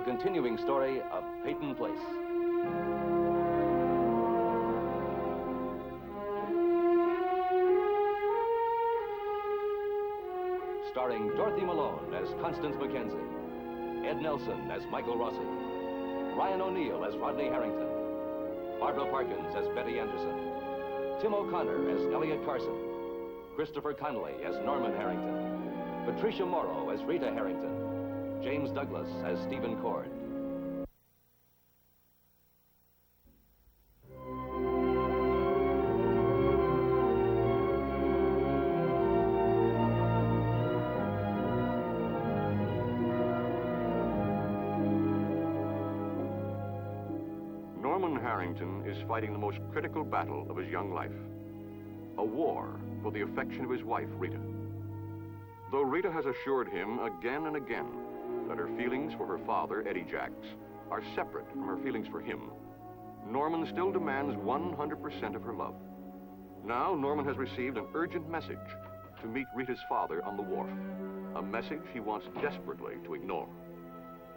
the continuing story of Peyton Place. Starring Dorothy Malone as Constance Mackenzie, Ed Nelson as Michael Rossi, Ryan O'Neill as Rodney Harrington, Barbara Parkins as Betty Anderson, Tim O'Connor as Elliot Carson, Christopher Connolly as Norman Harrington, Patricia Morrow as Rita Harrington, James Douglas as Stephen Cord. Norman Harrington is fighting the most critical battle of his young life, a war for the affection of his wife, Rita. Though Rita has assured him again and again that her feelings for her father, Eddie Jacks, are separate from her feelings for him, Norman still demands 100% of her love. Now, Norman has received an urgent message to meet Rita's father on the wharf, a message he wants desperately to ignore.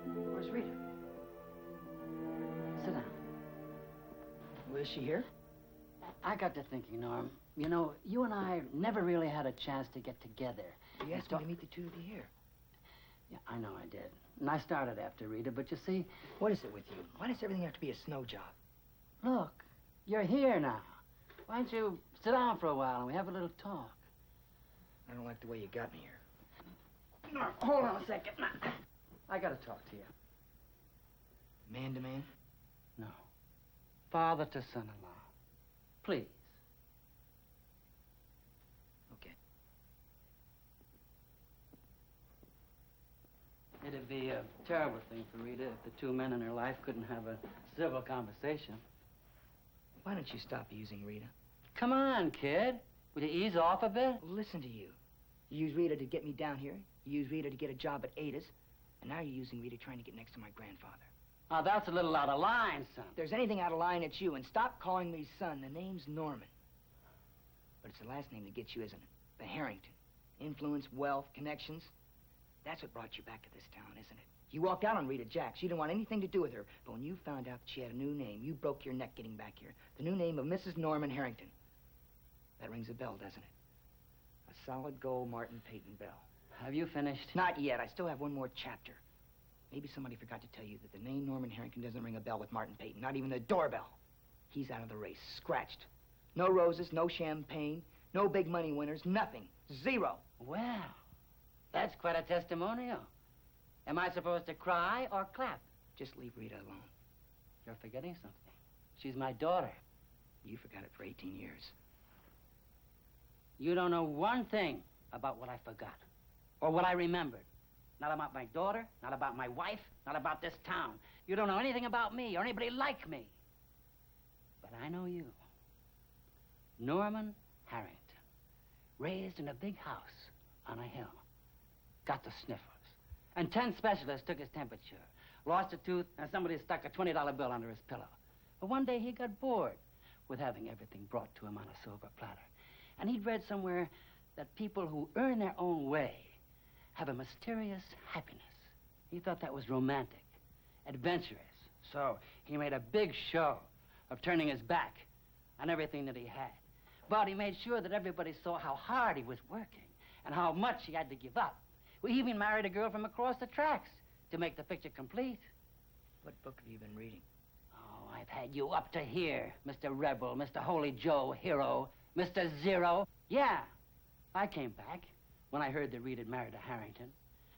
Where's Rita? Sit down. Well, is she here? I got to thinking, Norm. You know, you and I never really had a chance to get together. You asked me to meet the two of you here. Yeah, I know I did. And I started after Rita, but you see... What is it with you? Why does everything have to be a snow job? Look, you're here now. Why don't you sit down for a while and we have a little talk? I don't like the way you got me here. No, hold on a second. I gotta talk to you. Man to man? No. Father to son-in-law. Please. Okay. It'd be a terrible thing for Rita if the two men in her life couldn't have a civil conversation. Why don't you stop using Rita? Come on, kid. Will you ease off a bit? Listen to you. You use Rita to get me down here. You use Rita to get a job at Ada's. And now you're using Rita trying to get next to my grandfather. Oh, that's a little out of line, son. If there's anything out of line, it's you. And stop calling me son. The name's Norman. But it's the last name that gets you, isn't it? The Harrington. Influence, wealth, connections. That's what brought you back to this town, isn't it? You walked out on Rita Jacks. You didn't want anything to do with her. But when you found out that she had a new name, you broke your neck getting back here. The new name of Mrs. Norman Harrington. That rings a bell, doesn't it? A solid gold Martin Peyton bell. Have you finished? Not yet. I still have one more chapter. Maybe somebody forgot to tell you that the name Norman Harrington doesn't ring a bell with Martin Peyton. Not even the doorbell. He's out of the race. Scratched. No roses, no champagne, no big money winners, nothing. Zero. Well, that's quite a testimonial. Am I supposed to cry or clap? Just leave Rita alone. You're forgetting something. She's my daughter. You forgot it for 18 years. You don't know one thing about what I forgot or what I remembered. Not about my daughter, not about my wife, not about this town. You don't know anything about me or anybody like me. But I know you. Norman Harrington. Raised in a big house on a hill. Got the sniffles. And 10 specialists took his temperature. Lost a tooth, and somebody stuck a $20 bill under his pillow. But one day he got bored with having everything brought to him on a silver platter. And he'd read somewhere that people who earn their own way have a mysterious happiness. He thought that was romantic, adventurous. So he made a big show of turning his back on everything that he had. But he made sure that everybody saw how hard he was working and how much he had to give up. We even married a girl from across the tracks to make the picture complete. What book have you been reading? Oh, I've had you up to here, Mr. Rebel, Mr. Holy Joe Hero, Mr. Zero. Yeah, I came back when I heard that Reed had married a Harrington.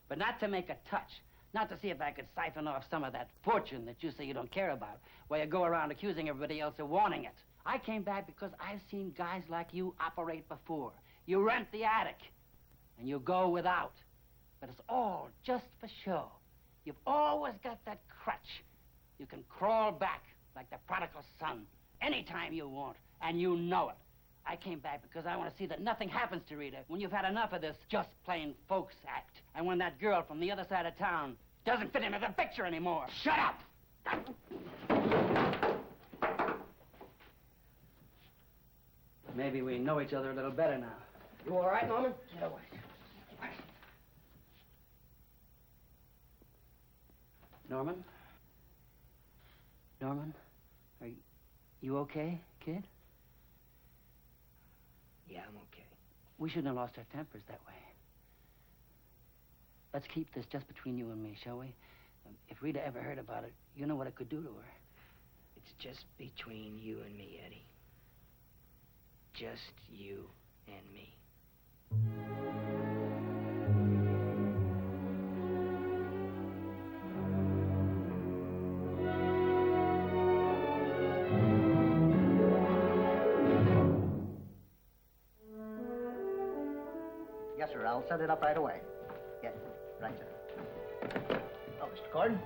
But not to make a touch. Not to see if I could siphon off some of that fortune that you say you don't care about, while you go around accusing everybody else of wanting it. I came back because I've seen guys like you operate before. You rent the attic, and you go without. But it's all just for show. You've always got that crutch. You can crawl back like the prodigal son anytime you want, and you know it. I came back because I want to see that nothing happens to Rita when you've had enough of this just plain folks act. And when that girl from the other side of town doesn't fit into the picture anymore. Shut up! Maybe we know each other a little better now. You all right, Norman? Get away. Norman? Norman? Are you okay, kid? Yeah, I'm okay. We shouldn't have lost our tempers that way. Let's keep this just between you and me, shall we? If Rita ever heard about it, you know what it could do to her. It's just between you and me, Eddie. Just you and me. Yes, sir. I'll set it up right away. Yes, right, sir. Oh, Mr. Gordon?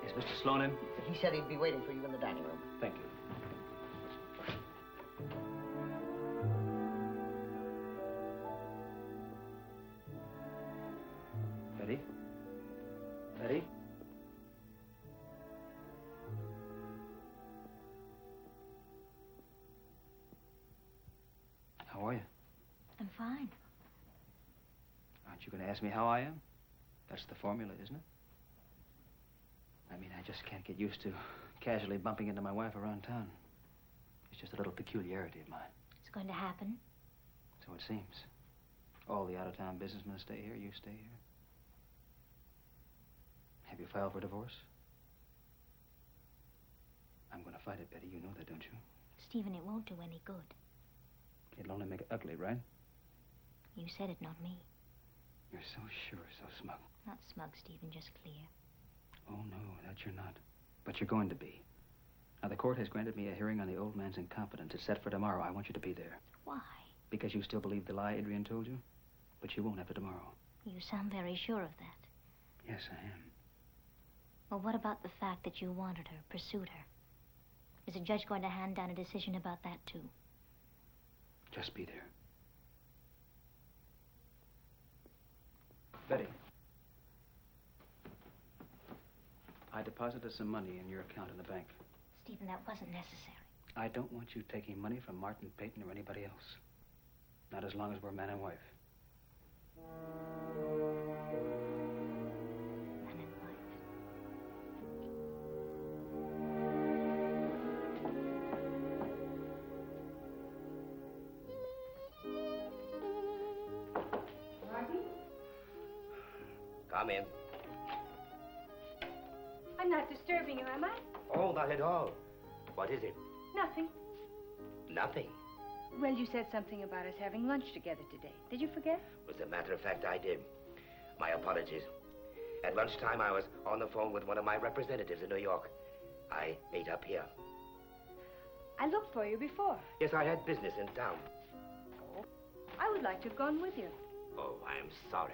Is Mr. Sloan in? He said he'd be waiting for you in the dining room. Thank you. Betty? Betty? How are you? I'm fine. Aren't you going to ask me how I am? That's the formula, isn't it? I mean, I just can't get used to casually bumping into my wife around town. It's just a little peculiarity of mine. It's going to happen. So it seems. All the out-of-town businessmen stay here, you stay here. Have you filed for divorce? I'm going to fight it, Betty. You know that, don't you? Stephen, it won't do any good. It'll only make it ugly, right? You said it, not me. You're so sure, so smug. Not smug, Stephen, just clear. Oh, no, that you're not. But you're going to be. Now, the court has granted me a hearing on the old man's incompetence. It's set for tomorrow. I want you to be there. Why? Because you still believe the lie Adrian told you? But you won't after tomorrow. You sound very sure of that. Yes, I am. Well, what about the fact that you wanted her, pursued her? Is the judge going to hand down a decision about that, too? Just be there. Betty. I deposited some money in your account in the bank. Stephen, that wasn't necessary. I don't want you taking money from Martin, Peyton, or anybody else. Not as long as we're man and wife. Man and wife. Come in. I'm not disturbing you, am I? Oh, not at all. What is it? Nothing. Nothing. Well, you said something about us having lunch together today. Did you forget? As a matter of fact, I did. My apologies. At lunchtime, I was on the phone with one of my representatives in New York. I ate up here. I looked for you before. Yes, I had business in town. Oh, I would like to have gone with you. Oh, I'm sorry.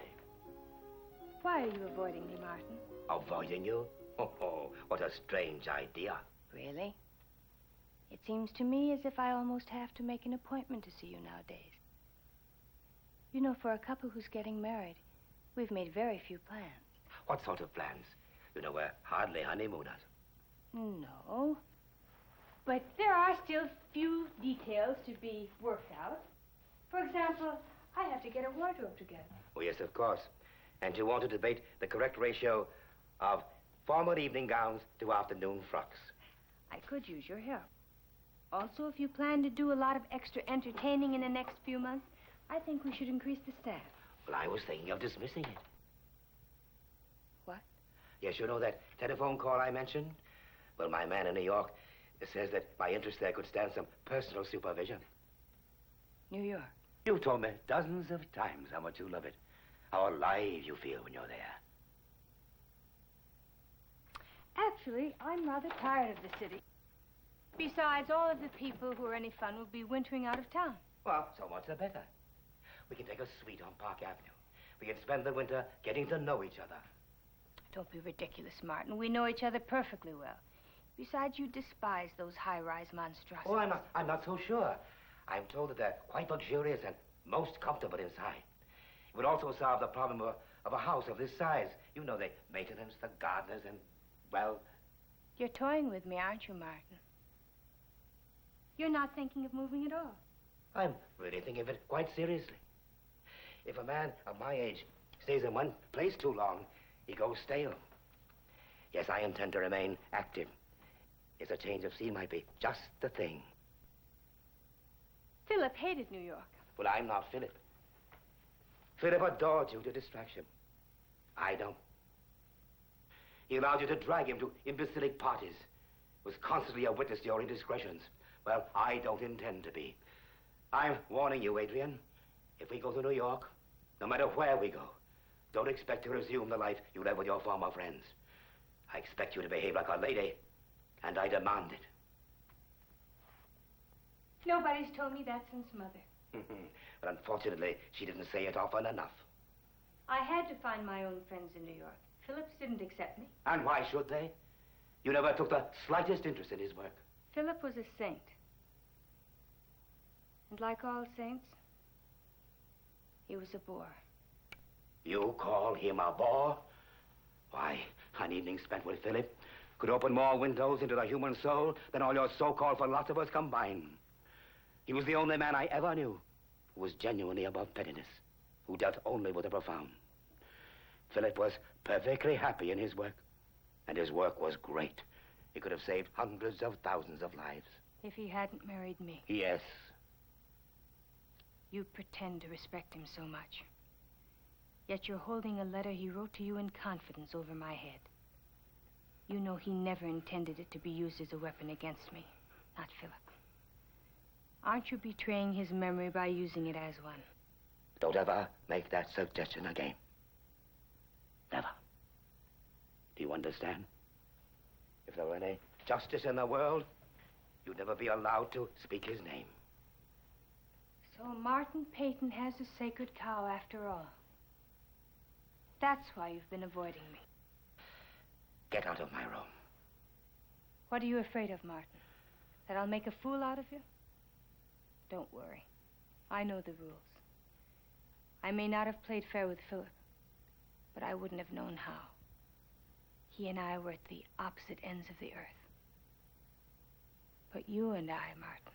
Why are you avoiding me, Martin? Avoiding you? Oh, what a strange idea. Really? It seems to me as if I almost have to make an appointment to see you nowadays. You know, for a couple who's getting married, we've made very few plans. What sort of plans? You know, we're hardly honeymooners. No. But there are still few details to be worked out. For example, I have to get a wardrobe together. Oh, yes, of course. And you want to debate the correct ratio of formal evening gowns to afternoon frocks. I could use your help. Also, if you plan to do a lot of extra entertaining in the next few months, I think we should increase the staff. Well, I was thinking of dismissing it. What? Yes, you know that telephone call I mentioned? Well, my man in New York says that my interest there could stand some personal supervision. New York. You've told me dozens of times how much you love it, how alive you feel when you're there. Actually, I'm rather tired of the city. Besides, all of the people who are any fun will be wintering out of town. Well, so much the better. We can take a suite on Park Avenue. We can spend the winter getting to know each other. Don't be ridiculous, Martin. We know each other perfectly well. Besides, you despise those high-rise monstrosities. Oh, I'm not so sure. I'm told that they're quite luxurious and most comfortable inside. It would also solve the problem of a house of this size. You know, the maintenance, the gardeners, and, well... You're toying with me, aren't you, Martin? You're not thinking of moving at all. I'm really thinking of it quite seriously. If a man of my age stays in one place too long, he goes stale. Yes, I intend to remain active. Yes, a change of scene might be just the thing. Philip hated New York. Well, I'm not Philip. Philip adored you to distraction. I don't. He allowed you to drag him to imbecilic parties. Was constantly a witness to your indiscretions. Well, I don't intend to be. I'm warning you, Adrian. If we go to New York, no matter where we go, don't expect to resume the life you led with your former friends. I expect you to behave like a lady, and I demand it. Nobody's told me that since Mother. But unfortunately, she didn't say it often enough. I had to find my own friends in New York. Phillips didn't accept me. And why should they? You never took the slightest interest in his work. Philip was a saint. And like all saints, he was a bore. You call him a bore? Why, an evening spent with Philip could open more windows into the human soul than all your so-called philosophers combined. He was the only man I ever knew who was genuinely above pettiness, who dealt only with the profound. Philip was perfectly happy in his work, and his work was great. He could have saved hundreds of thousands of lives. If he hadn't married me. Yes. You pretend to respect him so much. Yet you're holding a letter he wrote to you in confidence over my head. You know he never intended it to be used as a weapon against me, not Philip. Aren't you betraying his memory by using it as one? Don't ever make that suggestion again. Never. Do you understand? If there were any justice in the world, you'd never be allowed to speak his name. So Martin Peyton has a sacred cow after all. That's why you've been avoiding me. Get out of my room. What are you afraid of, Martin? That I'll make a fool out of you? Don't worry. I know the rules. I may not have played fair with Philip, but I wouldn't have known how. He and I were at the opposite ends of the earth. But you and I, Martin,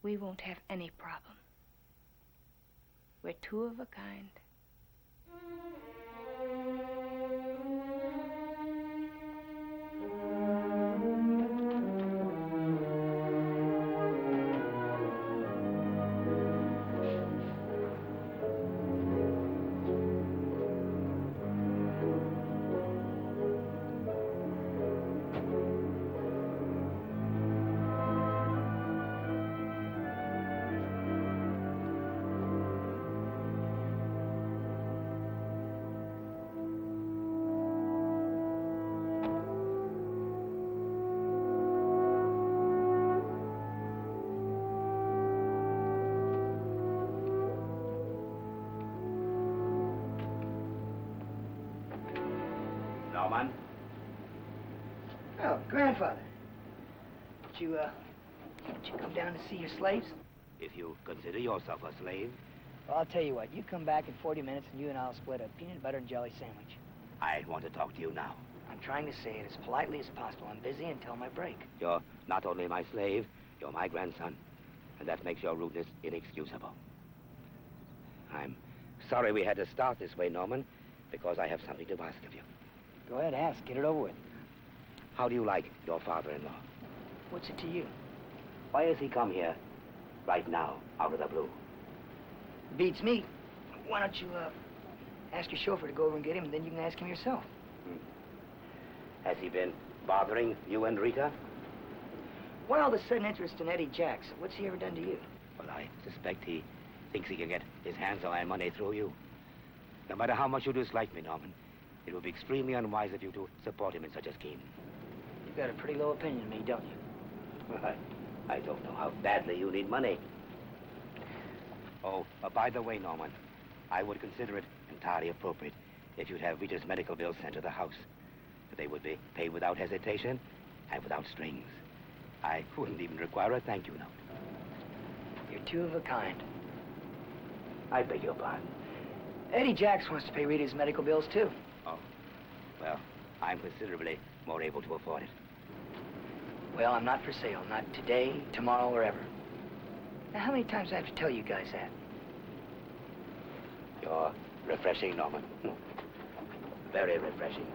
we won't have any problem. We're two of a kind. Norman? Oh, grandfather. Did you come down to see your slaves? If you consider yourself a slave, Well, I'll tell you what. You come back in 40 minutes and you and I'll split a peanut butter and jelly sandwich. I want to talk to you now. I'm trying to say it as politely as possible. I'm busy until my break. You're not only my slave, you're my grandson. And that makes your rudeness inexcusable. I'm sorry we had to start this way, Norman, because I have something to ask of you. Go ahead, ask. Get it over with. How do you like your father-in-law? What's it to you? Why has he come here right now, out of the blue? Beats me. Why don't you, ask your chauffeur to go over and get him, and then you can ask him yourself. Has he been bothering you and Rita? Well, the sudden interest in Eddie Jacks. What's he ever done to you? Well, I suspect he thinks he can get his hands on my money through you. No matter how much you dislike me, Norman, it would be extremely unwise of you to support him in such a scheme. You've got a pretty low opinion of me, don't you? Well, I don't know how badly you need money. Oh, by the way, Norman, I would consider it entirely appropriate if you'd have Rita's medical bills sent to the house. They would be paid without hesitation and without strings. I wouldn't even require a thank you note. You're two of a kind. I beg your pardon. Eddie Jacks wants to pay Rita's medical bills, too. Oh, well, I'm considerably more able to afford it. Well, I'm not for sale. Not today, tomorrow, or ever. Now, how many times do I have to tell you guys that? You're refreshing, Norman. Very refreshing.